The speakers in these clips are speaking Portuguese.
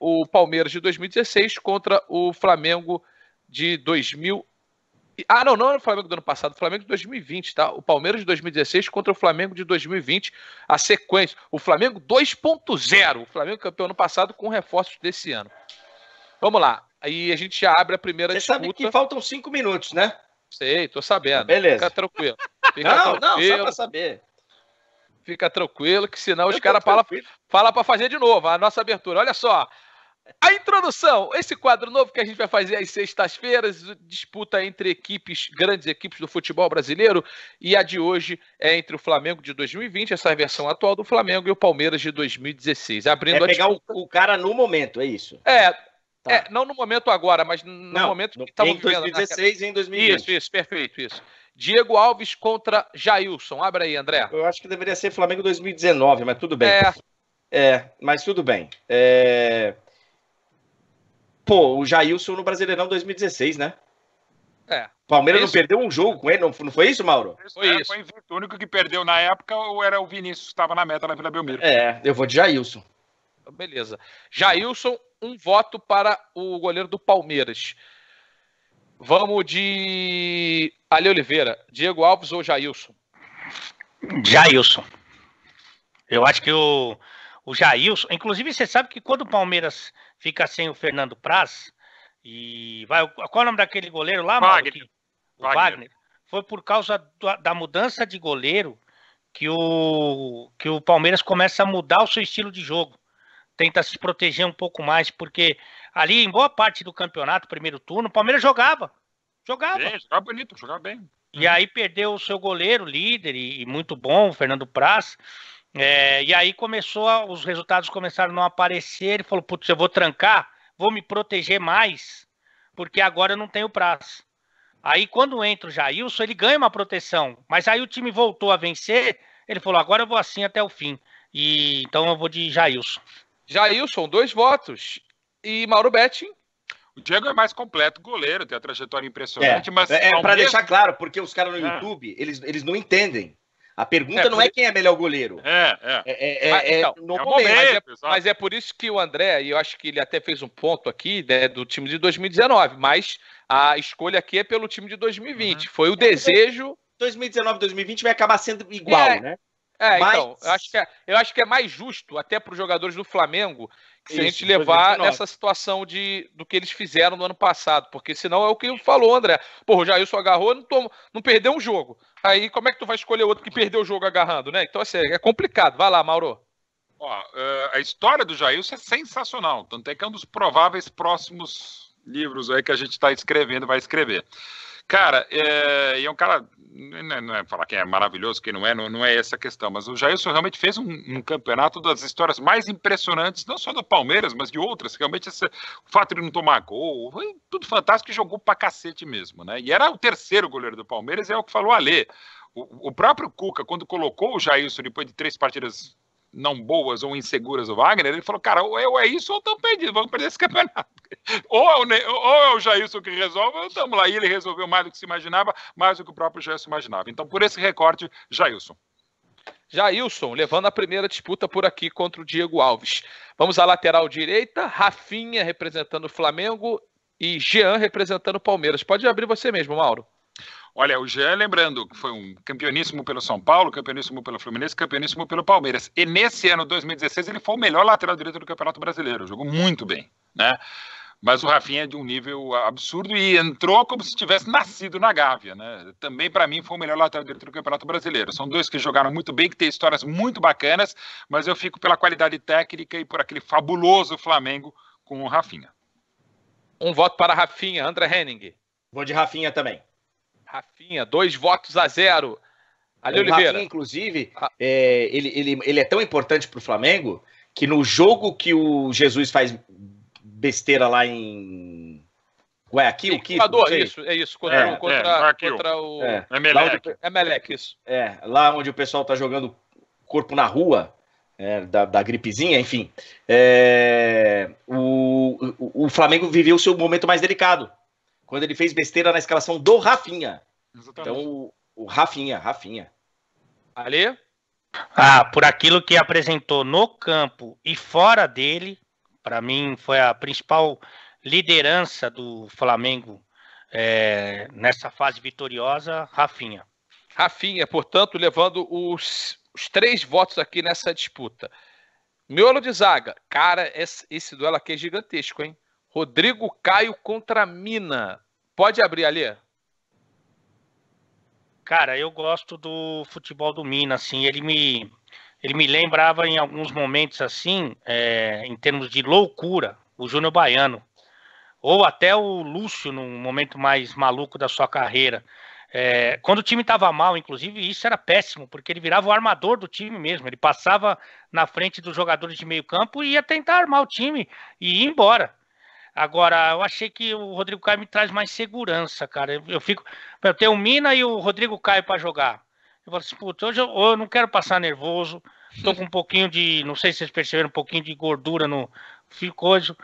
o Palmeiras de 2016 contra o Flamengo de 2000. Não era o Flamengo do ano passado, o Flamengo de 2020, tá? O Palmeiras de 2016 contra o Flamengo de 2020, a sequência. O Flamengo 2.0, o Flamengo campeão ano passado com reforços desse ano. Vamos lá, aí a gente já abre a primeira disputa. Você sabe que faltam 5 minutos, né? Sei, tô sabendo. Beleza. Fica tranquilo. Não, só pra saber. Fica tranquilo, que senão os caras falam pra fazer de novo a nossa abertura. Olha só, a introdução, esse quadro novo que a gente vai fazer às sextas-feiras, disputa entre grandes equipes do futebol brasileiro, e a de hoje é entre o Flamengo de 2020, essa versão atual do Flamengo, e o Palmeiras de 2016. Abrindo pegar o cara no momento, é isso? Tá. Não no momento agora, mas no momento que estamos vivendo. Em 2016 e em 2020. Isso, perfeito, isso. Diego Alves contra Jailson. Abre aí, André. Eu acho que deveria ser Flamengo 2019, mas tudo bem. Mas tudo bem. Pô, o Jailson no Brasileirão 2016, né? Palmeiras não perdeu um jogo com ele, não foi isso, Mauro? Foi invicto. O único que perdeu na época era o Vinícius, que estava na meta na Vila Belmiro. Eu vou de Jailson. Beleza. Jailson, um voto para o goleiro do Palmeiras. Vamos de Ale Oliveira. Diego Alves ou Jailson? Jailson. Eu acho que o Jailson... Inclusive, você sabe que quando o Palmeiras fica sem o Fernando Praz, qual é o nome daquele goleiro lá, Wagner. O Wagner. Foi por causa da mudança de goleiro que o Palmeiras começa a mudar o seu estilo de jogo. Tenta se proteger um pouco mais, porque ali em boa parte do campeonato, primeiro turno, o Palmeiras jogava. Jogava bonito, jogava bem. E aí perdeu o seu goleiro, líder e muito bom, o Fernando Praz. E aí os resultados começaram a não aparecer. Ele falou, putz, eu vou trancar, vou me proteger mais, porque agora eu não tenho Praz. Aí quando entra o Jailson, ele ganha uma proteção, mas aí o time voltou a vencer, ele falou, agora eu vou assim até o fim. Então eu vou de Jailson. Jailson, 2 votos. E Mauro Betting? O Diego é mais completo goleiro, tem a trajetória impressionante, mas... Para deixar claro, porque os caras no YouTube, eles não entendem. A pergunta não é quem é melhor goleiro. Mas é por isso que o André, e eu acho que ele até fez um ponto aqui, né, do time de 2019, mas a escolha aqui é pelo time de 2020. Foi o desejo... 2019 e 2020 vai acabar sendo igual, né? Então, eu acho que é mais justo, até para os jogadores do Flamengo, se a gente levar nessa situação do que eles fizeram no ano passado, porque senão é o que falou, André. Pô, o Jailson agarrou, não perdeu um jogo. Aí como é que tu vai escolher outro que perdeu o jogo agarrando, né? Então, assim, é complicado. Vai lá, Mauro. A história do Jailson é sensacional, tanto é que é um dos prováveis próximos livros aí que a gente está escrevendo, vai escrever. Cara, é um cara, não é falar quem é maravilhoso, quem não é essa a questão, mas o Jailson realmente fez um campeonato das histórias mais impressionantes, não só do Palmeiras, mas de outras, realmente o fato de não tomar gol, foi tudo fantástico e jogou pra cacete mesmo, né? E era o terceiro goleiro do Palmeiras, é o que falou a Alê. O próprio Cuca, quando colocou o Jailson depois de 3 partidas não boas ou inseguras do Wagner, ele falou, cara, ou é isso ou estamos perdidos, vamos perder esse campeonato. Ou é o Jailson que resolve, ou estamos lá. E ele resolveu mais do que se imaginava, mais do que o próprio Jailson imaginava. Então, por esse recorte, Jailson. Jailson, levando a primeira disputa por aqui contra o Diego Alves. Vamos à lateral direita, Rafinha representando o Flamengo e Jean representando o Palmeiras. Pode abrir você mesmo, Mauro. Olha, o Jean, lembrando que foi um campeoníssimo pelo São Paulo, campeoníssimo pelo Fluminense, campeoníssimo pelo Palmeiras. E nesse ano, 2016, ele foi o melhor lateral direito do Campeonato Brasileiro. Jogou muito bem, né? Mas o Rafinha é de um nível absurdo e entrou como se tivesse nascido na Gávea, né? Também, para mim, foi o melhor lateral direito do Campeonato Brasileiro. São dois que jogaram muito bem, que têm histórias muito bacanas, mas eu fico pela qualidade técnica e por aquele fabuloso Flamengo com o Rafinha. Um voto para Rafinha. André Henning. Vou de Rafinha também. Rafinha, 2-0. Ali Oliveira. Rafinha, inclusive, ele é tão importante para o Flamengo que no jogo que o Jesus faz besteira lá em Guayaquil, isso, contra o Emelec, isso. Lá onde o pessoal tá jogando corpo na rua, da gripezinha, enfim. O Flamengo viveu o seu momento mais delicado, quando ele fez besteira na escalação do Rafinha. Exatamente. Então, o Rafinha. Ali? Por aquilo que apresentou no campo e fora dele, Para mim, foi a principal liderança do Flamengo nessa fase vitoriosa, Rafinha. Rafinha, portanto, levando os 3 votos aqui nessa disputa. Miolo de zaga. Cara, esse duelo aqui é gigantesco, hein? Rodrigo Caio contra Mina. Pode abrir ali? Cara, eu gosto do futebol do Mina, assim, ele me lembrava em alguns momentos, assim, em termos de loucura, o Júnior Baiano, ou até o Lúcio, num momento mais maluco da sua carreira. Quando o time estava mal, inclusive, isso era péssimo, porque ele virava o armador do time mesmo, ele passava na frente dos jogadores de meio campo e ia tentar armar o time e ir embora. Agora, eu achei que o Rodrigo Caio me traz mais segurança, cara. Eu tenho o Mina e o Rodrigo Caio para jogar. Eu falo assim, putz, hoje eu não quero passar nervoso. Tô com um pouquinho de, não sei se vocês perceberam, um pouquinho de gordura no coisa.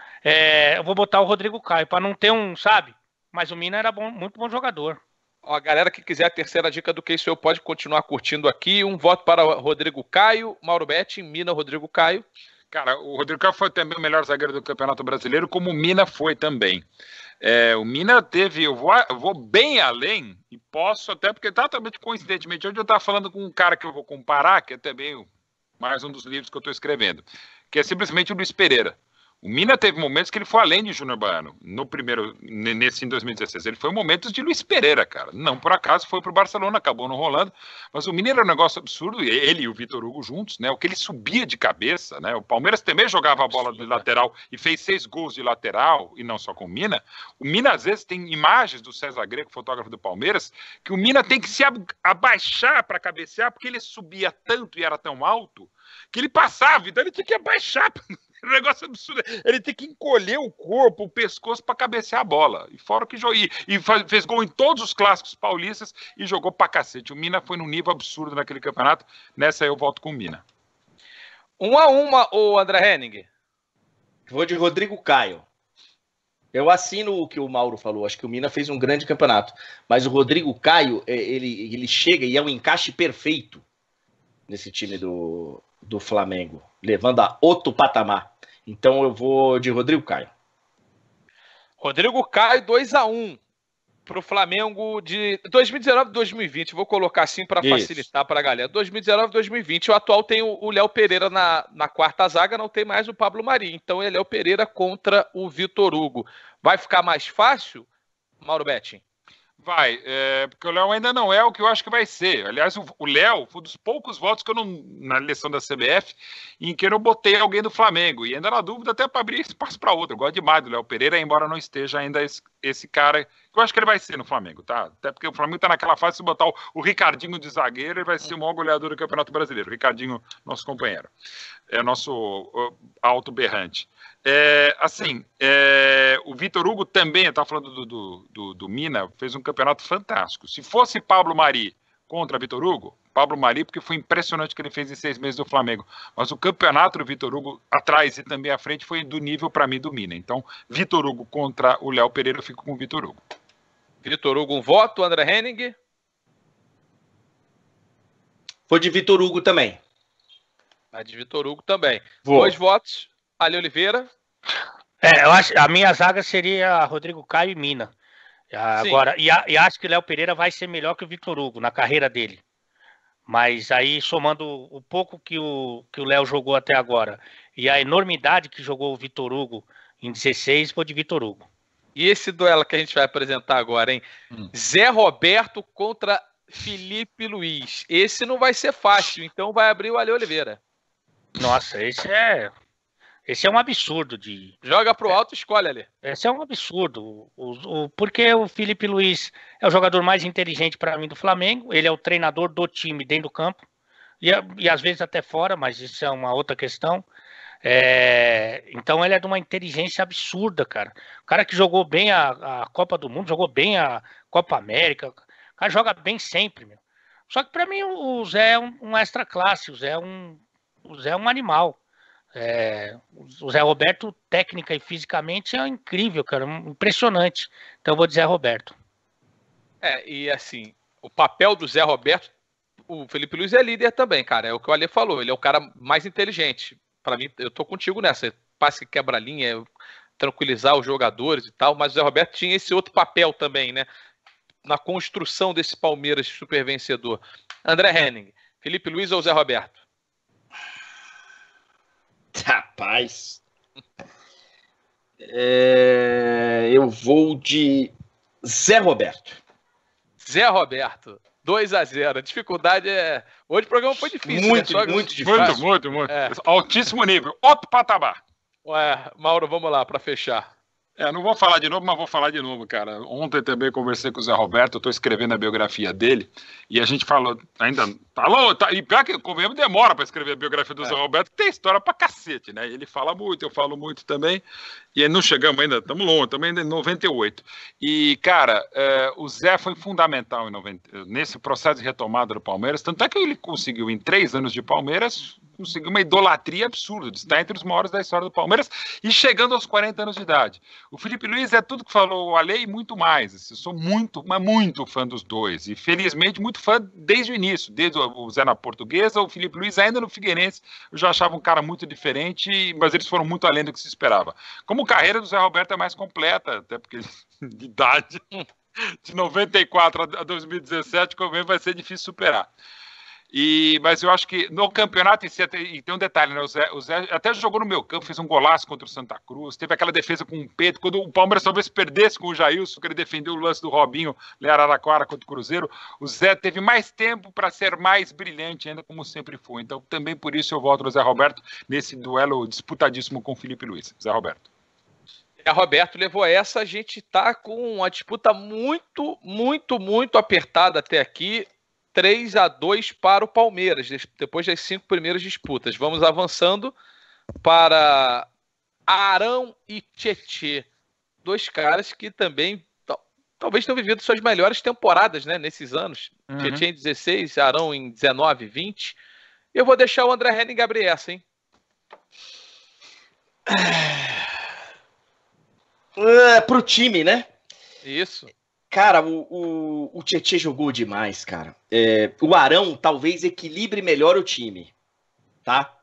Eu vou botar o Rodrigo Caio para não ter sabe? Mas o Mina era muito bom jogador. Ó, a galera que quiser a terceira dica do Que Isso Eu pode continuar curtindo aqui. Um voto para Rodrigo Caio, Mauro Betti, Mina, Rodrigo Caio. Cara, o Rodrigo Caio foi também o melhor zagueiro do Campeonato Brasileiro, como o Mina foi também. O Mina teve, eu vou bem além, e posso até, porque totalmente coincidentemente, hoje eu estava falando com um cara que eu vou comparar, que é também mais um dos livros que eu estou escrevendo, que é simplesmente o Luiz Pereira. O Mina teve momentos que ele foi além de Júnior Baiano, nesse em 2016. Ele foi momentos de Luiz Pereira, cara. Não por acaso foi pro Barcelona, acabou não rolando. Mas o Mina era um negócio absurdo, ele e o Vitor Hugo juntos, né? O que ele subia de cabeça, né? O Palmeiras também jogava a bola de lateral e fez 6 gols de lateral, e não só com o Mina. O Mina, às vezes, tem imagens do César Greco, fotógrafo do Palmeiras, que o Mina tem que se abaixar para cabecear, porque ele subia tanto e era tão alto, que ele passava, então ele tinha que abaixar. Um negócio absurdo. Ele tem que encolher o corpo, o pescoço para cabecear a bola. E fora que fez gol em todos os clássicos paulistas e jogou pra cacete. O Mina foi num nível absurdo naquele campeonato. Nessa eu volto com o Mina. 1-1, o André Henning. Vou de Rodrigo Caio. Eu assino o que o Mauro falou. Acho que o Mina fez um grande campeonato. Mas o Rodrigo Caio, ele chega e é um encaixe perfeito nesse time do Flamengo, levando a outro patamar. Então eu vou de Rodrigo Caio. Rodrigo Caio, 2-1 pro Flamengo de 2019 e 2020. Vou colocar assim para facilitar para a galera. 2019 e 2020. O atual tem o Léo Pereira na quarta zaga, não tem mais o Pablo Mari. Então é Léo Pereira contra o Vitor Hugo. Vai ficar mais fácil, Mauro Betti? Vai, porque o Léo ainda não é o que eu acho que vai ser. Aliás, o Léo foi um dos poucos votos que eu não, na eleição da CBF, em que eu não botei alguém do Flamengo. E ainda na dúvida, até para abrir espaço para outro. Eu gosto demais do Léo Pereira, embora não esteja ainda esse cara, que eu acho que ele vai ser no Flamengo, tá? Até porque o Flamengo tá naquela fase, se botar o Ricardinho de zagueiro, ele vai ser o maior goleador do Campeonato Brasileiro. O Ricardinho, nosso companheiro. É nosso alto berrante. O Vitor Hugo também, eu estava falando do Mina, fez um campeonato fantástico. Se fosse Pablo Mari contra Vitor Hugo, Pablo Mari, porque foi impressionante o que ele fez em 6 meses do Flamengo. Mas o campeonato do Vitor Hugo, atrás e também à frente, foi do nível, para mim, do Mina. Então, Vitor Hugo contra o Léo Pereira, eu fico com o Vitor Hugo. Vitor Hugo, um voto. André Henning? Vou de Vitor Hugo também. Vai de Vitor Hugo também. Vou. 2 votos. Ali Oliveira. Eu acho a minha zaga seria Rodrigo Caio e Mina. Agora, e acho que o Léo Pereira vai ser melhor que o Vitor Hugo na carreira dele. Mas aí, somando o pouco que o Léo jogou até agora e a enormidade que jogou o Vitor Hugo em 16, vou de Vitor Hugo. E esse duelo que a gente vai apresentar agora, hein? Zé Roberto contra Felipe Luiz. Esse não vai ser fácil, então vai abrir o Ali Oliveira. Nossa, esse é um absurdo. Joga pro alto e escolhe ali. Esse é um absurdo. Porque o Felipe Luiz é o jogador mais inteligente para mim do Flamengo. Ele é o treinador do time dentro do campo. E às vezes até fora, mas isso é uma outra questão. Então ele é de uma inteligência absurda, cara. O cara que jogou bem a Copa do Mundo, jogou bem a Copa América. O cara joga bem sempre, meu. Só que para mim o Zé é um extra classe. O Zé é um animal. O Zé Roberto, técnica e fisicamente, é incrível, cara, impressionante. Então eu vou dizer Roberto. E assim, o papel do Zé Roberto, o Felipe Luiz é líder também, cara. É o que o Ale falou, ele é o cara mais inteligente. Para mim, eu tô contigo nessa. passe que quebra a linha, tranquilizar os jogadores e tal, mas o Zé Roberto tinha esse outro papel também, né? Na construção desse Palmeiras super vencedor. André Henning, Felipe Luiz ou Zé Roberto? Rapaz. Eu vou de Zé Roberto. Zé Roberto, 2-0. A dificuldade é... Hoje o programa foi difícil. Muito, né? muito difícil. Muito. Altíssimo nível. Outro patamar. Ué, Mauro, vamos lá para fechar. Não vou falar de novo, mas vou falar de novo, cara. Ontem também conversei com o Zé Roberto, eu estou escrevendo a biografia dele, e a gente falou, e pior que o mesmo demora para escrever a biografia do Zé Roberto, que tem história pra cacete, né? Ele fala muito, eu falo muito também, e não chegamos ainda, estamos longe, também em 98. E, cara, o Zé foi fundamental nesse processo de retomada do Palmeiras, tanto é que ele conseguiu, em 3 anos de Palmeiras, conseguiu uma idolatria absurda, de estar entre os maiores da história do Palmeiras e chegando aos 40 anos de idade. O Felipe Luiz é tudo que falou o Ale e muito mais. Eu sou muito, mas muito fã dos dois. E felizmente muito fã desde o início. Desde o Zé na Portuguesa, o Felipe Luiz ainda no Figueirense. Eu já achava um cara muito diferente, mas eles foram muito além do que se esperava. Como a carreira do Zé Roberto é mais completa, até porque de idade, de 94 a 2017, como vai ser difícil superar. Mas eu acho que no campeonato em si, e tem um detalhe, né? O Zé até jogou no meu campo, fez um golaço contra o Santa Cruz, teve aquela defesa com o Pedro, quando o Palmeiras talvez perdesse com o Jailson, que ele defendeu o lance do Robinho, Araraquara contra o Cruzeiro, o Zé teve mais tempo para ser mais brilhante ainda, como sempre foi. Então também por isso eu voto no Zé Roberto nesse duelo disputadíssimo com o Felipe Luiz. Zé Roberto. A Roberto levou essa, a gente tá com uma disputa muito, muito, muito apertada até aqui. 3-2 para o Palmeiras, depois das 5 primeiras disputas. Vamos avançando para Arão e Tietê. 2 caras que também talvez tenham vivido suas melhores temporadas, né, nesses anos. Tietê em 16, Arão em 19, 20. Eu vou deixar o André Henning abrir essa, hein? Pro time, né? Isso. Cara, o Tietê jogou demais, cara. O Arão talvez equilibre melhor o time, tá?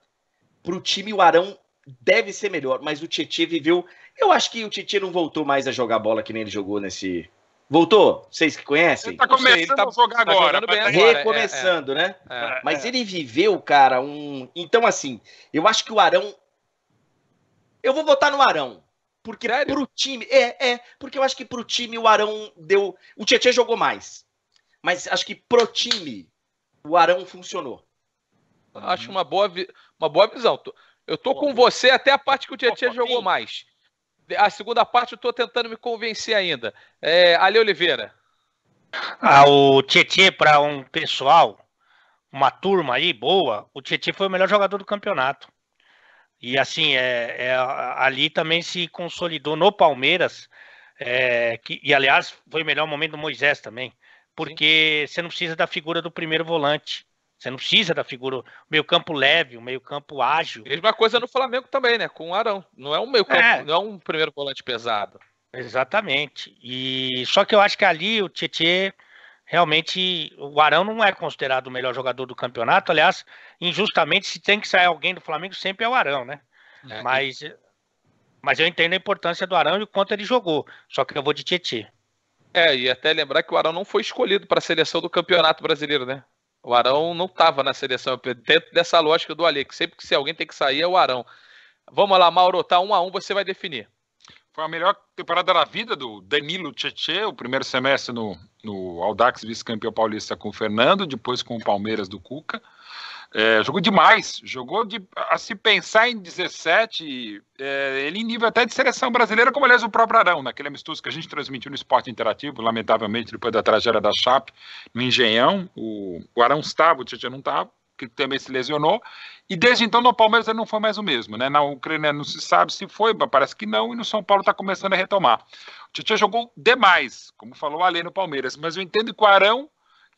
Pro time o Arão deve ser melhor, mas o Tietê viveu... Eu acho que o Tietê não voltou mais a jogar bola que nem ele jogou nesse... Voltou? Vocês que conhecem? Ele tá começando a jogar agora. Recomeçando, né? Mas ele viveu, cara, Então, assim, eu acho que o Arão... Eu vou votar no Arão. Porque pro time... porque eu acho que pro time o Arão deu... O Tietê jogou mais. Mas acho que pro time o Arão funcionou. Acho uma boa visão. Eu tô com você até a parte que o Tietê jogou mais. A segunda parte eu tô tentando me convencer ainda. Ale Oliveira. O Tietê, para um pessoal, uma turma aí boa, o Tietê foi o melhor jogador do campeonato. E assim, ali também se consolidou no Palmeiras, e aliás foi o melhor momento do Moisés também, porque você não precisa da figura do primeiro volante, você não precisa da figura, meio campo leve, o meio campo ágil. Mesma coisa no Flamengo também, né, com o Arão, não é um meio campo, não é um primeiro volante pesado. Exatamente, só que eu acho que ali o Tietê, realmente, o Arão não é considerado o melhor jogador do campeonato. Aliás, injustamente, se tem que sair alguém do Flamengo, sempre é o Arão, né? Mas eu entendo a importância do Arão e o quanto ele jogou. Só que eu vou de Tietê. E até lembrar que o Arão não foi escolhido para a seleção do Campeonato Brasileiro, né? O Arão não estava na seleção, dentro dessa lógica do Ale, que sempre que se alguém tem que sair é o Arão. Vamos lá, Mauro, tá 1-1, você vai definir. Foi a melhor temporada da vida do Danilo Tietê, o primeiro semestre no Audax, vice-campeão paulista com o Fernando, depois com o Palmeiras do Cuca. Jogou demais, a se pensar em 17, ele em nível até de seleção brasileira, como aliás o próprio Arão, naquele amistoso que a gente transmitiu no Esporte Interativo, lamentavelmente depois da tragédia da Chape, no Engenhão, o Arão estava, o Tietê não estava, que também se lesionou, e desde então no Palmeiras ele não foi mais o mesmo, né? Na Ucrânia não se sabe se foi, parece que não, e no São Paulo está começando a retomar. O Tietê jogou demais, como falou o Ale no Palmeiras, mas eu entendo que o Arão,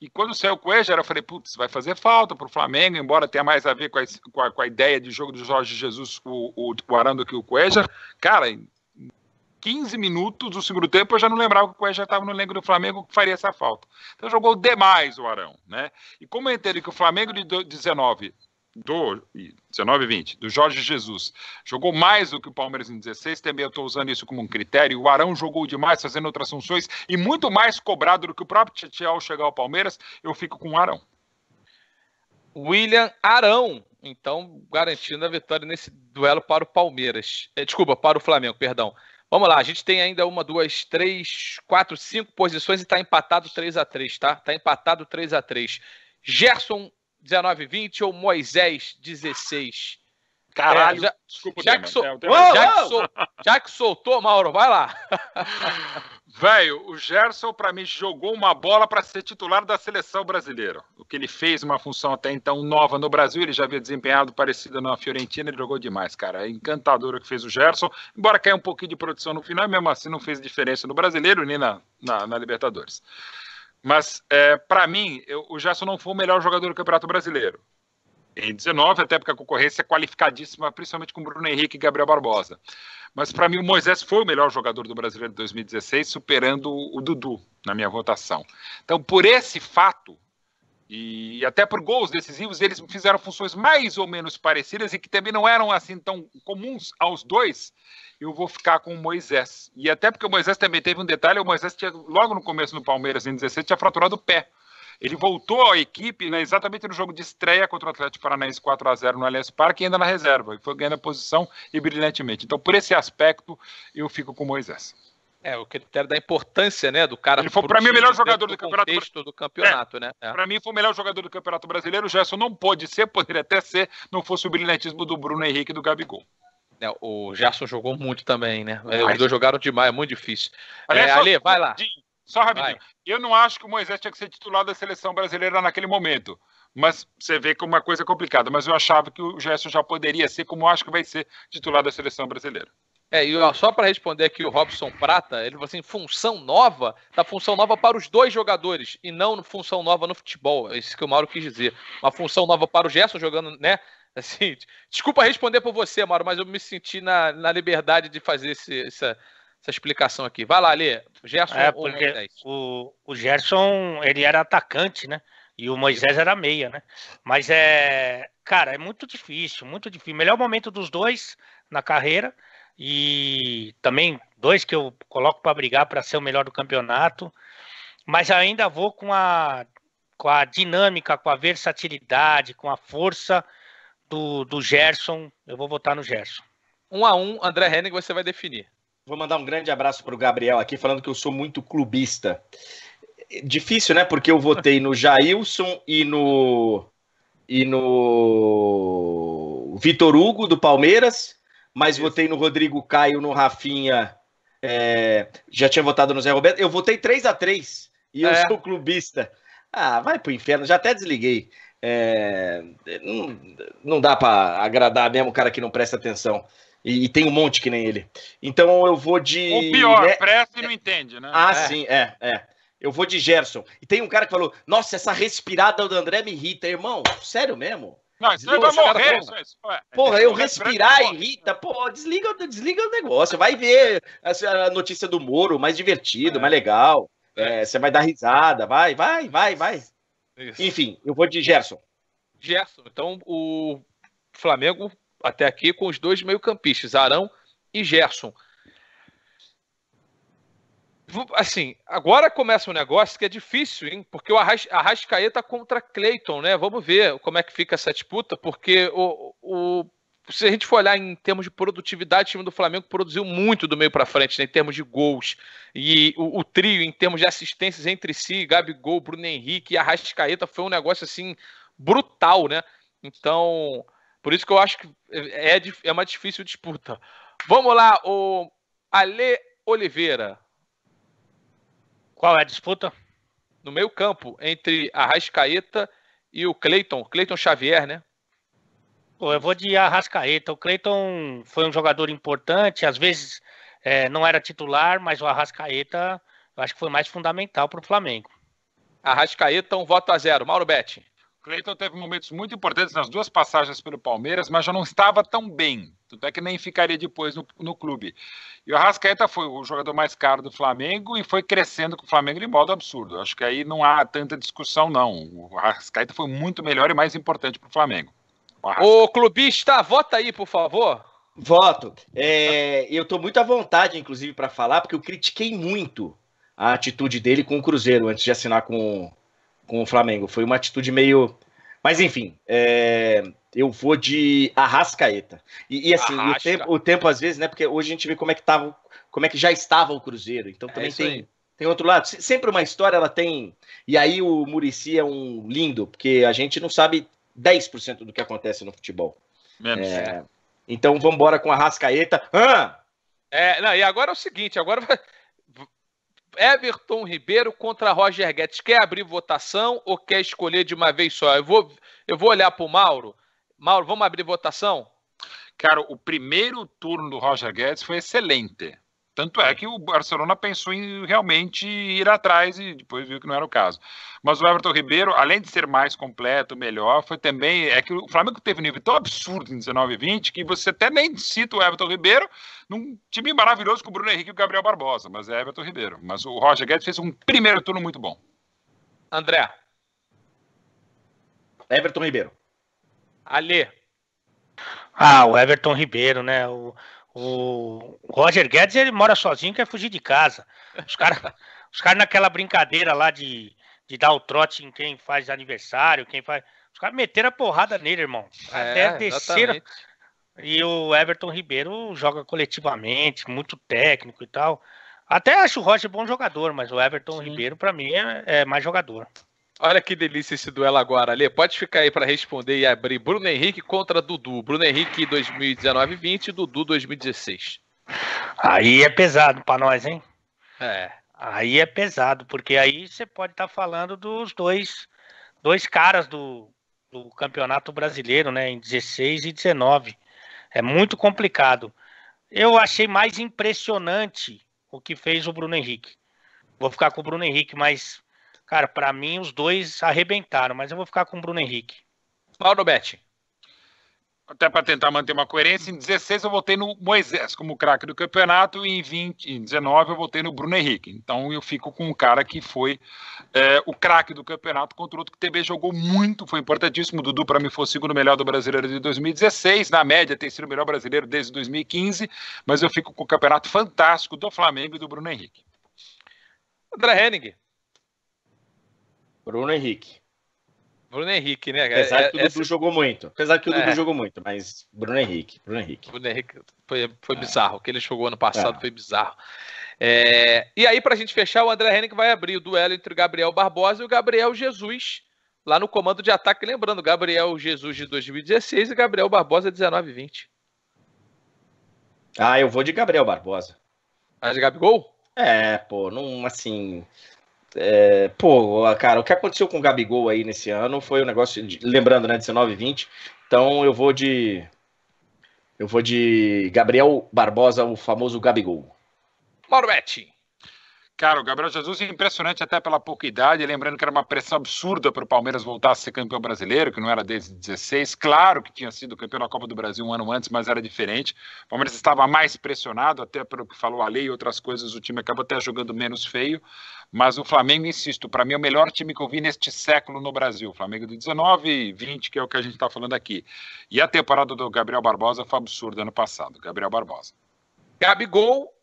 e quando saiu o Cuéllar, eu falei, putz, vai fazer falta para o Flamengo, embora tenha mais a ver com a ideia de jogo do Jorge Jesus, o Arão, do que o Cuéllar. Cara, em 15 minutos do segundo tempo, eu já não lembrava que o Cuéllar já estava no elenco do Flamengo, que faria essa falta. Então jogou demais o Arão, né? E como eu entendo que o Flamengo de 19 do 19 e 20, do Jorge Jesus, jogou mais do que o Palmeiras em 16, também eu estou usando isso como um critério. O Arão jogou demais, fazendo outras funções, e muito mais cobrado do que o próprio Tietchan ao chegar ao Palmeiras, eu fico com o Arão. William Arão, então, garantindo a vitória nesse duelo para o Palmeiras. Desculpa, para o Flamengo, perdão. Vamos lá, a gente tem ainda 1, 2, 3, 4, 5 posições e está empatado 3-3, tá? Está empatado 3-3. Gerson, 19 e 20 ou Moisés, 16? Caralho, desculpa o tema. Já que soltou, Mauro, vai lá. Velho, o Gerson, para mim, jogou uma bola para ser titular da seleção brasileira. O que ele fez, uma função até então nova no Brasil, ele já havia desempenhado parecida na Fiorentina, ele jogou demais, cara. É encantador o que fez o Gerson, embora caia um pouquinho de produção no final, mesmo assim não fez diferença no Brasileiro nem na Libertadores. Mas, para mim, o Gerson não foi o melhor jogador do Campeonato Brasileiro. Em 19, até porque a concorrência é qualificadíssima, principalmente com Bruno Henrique e Gabriel Barbosa. Mas, para mim, o Moisés foi o melhor jogador do Brasileiro de 2016, superando o Dudu na minha votação. Então, por esse fato, e até por gols decisivos, eles fizeram funções mais ou menos parecidas e que também não eram assim tão comuns aos dois, eu vou ficar com o Moisés. E até porque o Moisés também teve um detalhe, o Moisés tinha, logo no começo do Palmeiras, em 2016, tinha fraturado o pé. Ele voltou à equipe, né, exatamente no jogo de estreia contra o Atlético Paranaense 4-0 no Allianz Parque, ainda na reserva, e foi ganhando a posição e brilhantemente. Então, por esse aspecto, eu fico com o Moisés. O critério da importância, né, do cara. Ele foi, para mim, o melhor jogador do campeonato, né? Para mim, foi o melhor jogador do Campeonato Brasileiro. O Gerson não pôde ser, poderia até ser, não fosse o brilhantismo do Bruno Henrique e do Gabigol. O Gerson jogou muito também, né? Os dois jogaram demais, é muito difícil. Aliás, Ale, vai lá. Só rapidinho. Eu não acho que o Moisés tinha que ser titular da seleção brasileira naquele momento. Mas você vê que é uma coisa complicada. Mas eu achava que o Gerson já poderia ser, como eu acho que vai ser titular da seleção brasileira. E só para responder aqui o Robson Prata, ele falou assim, função nova para os dois jogadores, e não função nova no futebol. É isso que o Mauro quis dizer. Uma função nova para o Gerson jogando, né? Assim, desculpa responder por você, Mauro, mas eu me senti na liberdade de fazer essa explicação aqui. Vai lá, Lê. Gerson ou Moisés? O Gerson, ele era atacante, né? E o Moisés era meia, né? Mas cara, é muito difícil, muito difícil. Melhor momento dos dois na carreira. E também dois que eu coloco para brigar para ser o melhor do campeonato. Mas ainda vou com a dinâmica, com a versatilidade, com a força do Gerson. Eu vou votar no Gerson. 1-1, André Henning, você vai definir. Vou mandar um grande abraço para o Gabriel aqui, falando que eu sou muito clubista. Difícil, né? Porque eu votei no Jailson e no Vitor Hugo, do Palmeiras, mas votei no Rodrigo Caio, no Rafinha, já tinha votado no Zé Roberto. Eu votei 3-3 e eu sou clubista. Vai pro inferno, já até desliguei. Não dá para agradar mesmo o cara que não presta atenção. E tem um monte que nem ele. Então eu vou de... Ou pior, presta e não entende, né? Sim, Eu vou de Gerson. E tem um cara que falou, nossa, essa respirada do André me irrita. Irmão, sério mesmo? Não, isso vai morrer. Porra, eu respirar irrita. Pô, desliga o negócio. Vai ver a notícia do Moro, mais divertido, mais legal. Você vai dar risada. Vai. Isso. Enfim, eu vou de Gerson. Então o Flamengo... até aqui com os dois meio-campistas, Arão e Gerson. Assim, agora começa um negócio que é difícil, hein? Porque o Arrascaeta contra Cleiton, né? Vamos ver como é que fica essa disputa, porque se a gente for olhar em termos de produtividade, o time do Flamengo produziu muito do meio para frente, né? Em termos de gols. E o trio, em termos de assistências entre si, Gabigol, Bruno Henrique e Arrascaeta, foi um negócio assim brutal, né? Então... por isso que eu acho que é uma difícil disputa. Vamos lá, o Ale Oliveira. Qual é a disputa? No meio campo, entre Arrascaeta e o Cleiton Xavier, né? Eu vou de Arrascaeta. O Cleiton foi um jogador importante, às vezes não era titular, mas o Arrascaeta eu acho que foi mais fundamental para o Flamengo. Arrascaeta, 1-0. Mauro Betti. Cleiton teve momentos muito importantes nas duas passagens pelo Palmeiras, mas já não estava tão bem. Tanto é que nem ficaria depois no clube. E o Arrascaeta foi o jogador mais caro do Flamengo e foi crescendo com o Flamengo de modo absurdo. Acho que aí não há tanta discussão, não. O Arrascaeta foi muito melhor e mais importante para o Flamengo. Ô, clubista, vota aí, por favor. Voto. Eu tô muito à vontade, inclusive, para falar, porque eu critiquei muito a atitude dele com o Cruzeiro antes de assinar com o Flamengo. Foi uma atitude meio... Mas, enfim, eu vou de Arrascaeta. E assim, o tempo, às vezes, né? Porque hoje a gente vê como é que já estava o Cruzeiro. Então também tem outro lado. Sempre uma história ela tem... E aí o Muricy é um lindo, porque a gente não sabe 10% do que acontece no futebol. Menos. Então vamos embora com a Arrascaeta. E agora é o seguinte, agora vai... Everton Ribeiro contra Roger Guedes. Quer abrir votação ou quer escolher de uma vez só? Eu vou olhar para o Mauro. Mauro, vamos abrir votação? Cara, o primeiro turno do Roger Guedes foi excelente. Tanto é que o Barcelona pensou em realmente ir atrás e depois viu que não era o caso. Mas o Everton Ribeiro, além de ser mais completo, melhor, foi também... É que o Flamengo teve um nível tão absurdo em 19 e 20 que você até nem cita o Everton Ribeiro num time maravilhoso com o Bruno Henrique e o Gabriel Barbosa, mas é Everton Ribeiro. Mas o Roger Guedes fez um primeiro turno muito bom. André. Everton Ribeiro. Alê. O Everton Ribeiro, né? O Roger Guedes, ele mora sozinho, quer fugir de casa. Os caras naquela brincadeira lá de dar o trote em quem faz aniversário, os caras meteram a porrada nele, irmão. Até desceram. E o Everton Ribeiro joga coletivamente, muito técnico e tal. Até acho o Roger bom jogador, mas o Everton Ribeiro, pra mim, é mais jogador. Olha que delícia esse duelo agora, Alê. Pode ficar aí para responder e abrir. Bruno Henrique contra Dudu. Bruno Henrique 2019-20 e Dudu 2016. Aí é pesado para nós, hein? Aí é pesado, porque aí você pode estar falando dos dois caras do Campeonato Brasileiro, né? Em 16 e 19. É muito complicado. Eu achei mais impressionante o que fez o Bruno Henrique. Vou ficar com o Bruno Henrique, mas... Cara, pra mim os dois arrebentaram, mas eu vou ficar com o Bruno Henrique. Mauro Betti. Até para tentar manter uma coerência, em 16 eu votei no Moisés como craque do campeonato e em 19 eu votei no Bruno Henrique. Então eu fico com um cara que foi o craque do campeonato contra o outro que também jogou muito, foi importantíssimo. O Dudu para mim foi o segundo melhor do brasileiro de 2016, na média tem sido o melhor brasileiro desde 2015, mas eu fico com o campeonato fantástico do Flamengo e do Bruno Henrique. André Henning. Bruno Henrique. Bruno Henrique, né? Apesar que o Dudu jogou muito. Dudu jogou muito, mas Bruno Henrique. Bruno Henrique foi bizarro. O que ele jogou ano passado foi bizarro. E aí, pra gente fechar, o André Henning vai abrir o duelo entre o Gabriel Barbosa e o Gabriel Jesus, lá no comando de ataque. Lembrando, Gabriel Jesus de 2016 e Gabriel Barbosa 19-20. Eu vou de Gabriel Barbosa. Mas de Gabigol? Não, assim... cara, o que aconteceu com o Gabigol aí nesse ano foi um negócio, lembrando, né, 19 e 20, então eu vou de Gabriel Barbosa, o famoso Gabigol. Mauro Betti. Cara, o Gabriel Jesus é impressionante até pela pouca idade, lembrando que era uma pressão absurda para o Palmeiras voltar a ser campeão brasileiro, que não era desde 16, claro que tinha sido campeão da Copa do Brasil um ano antes, mas era diferente, o Palmeiras estava mais pressionado, até pelo que falou a lei e outras coisas, o time acabou até jogando menos feio, mas o Flamengo, insisto, para mim é o melhor time que eu vi neste século no Brasil, o Flamengo de 19 e 20, que é o que a gente está falando aqui, e a temporada do Gabriel Barbosa foi absurda ano passado, Gabriel Barbosa. Gabigol,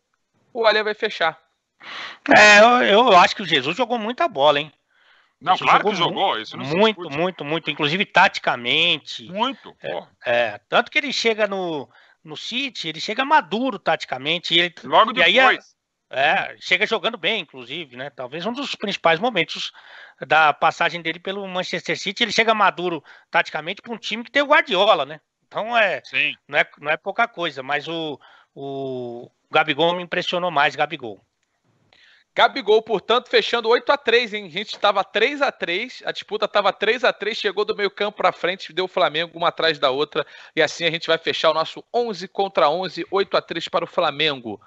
o Alê vai fechar. Eu acho que o Jesus jogou muita bola, hein? Não, claro que jogou. Isso não muito. Inclusive, taticamente. Muito. Tanto que ele chega no City, ele chega maduro taticamente. Logo depois. Chega jogando bem, inclusive, né? Talvez um dos principais momentos da passagem dele pelo Manchester City. Ele chega maduro taticamente para um time que tem o Guardiola, né? Então, não é pouca coisa. Mas o Gabigol me impressionou mais, Gabigol, portanto, fechando 8-3, hein? A gente estava 3-3, a disputa estava 3-3, chegou do meio campo para frente, deu o Flamengo uma atrás da outra, e assim a gente vai fechar o nosso 11 contra 11, 8-3 para o Flamengo.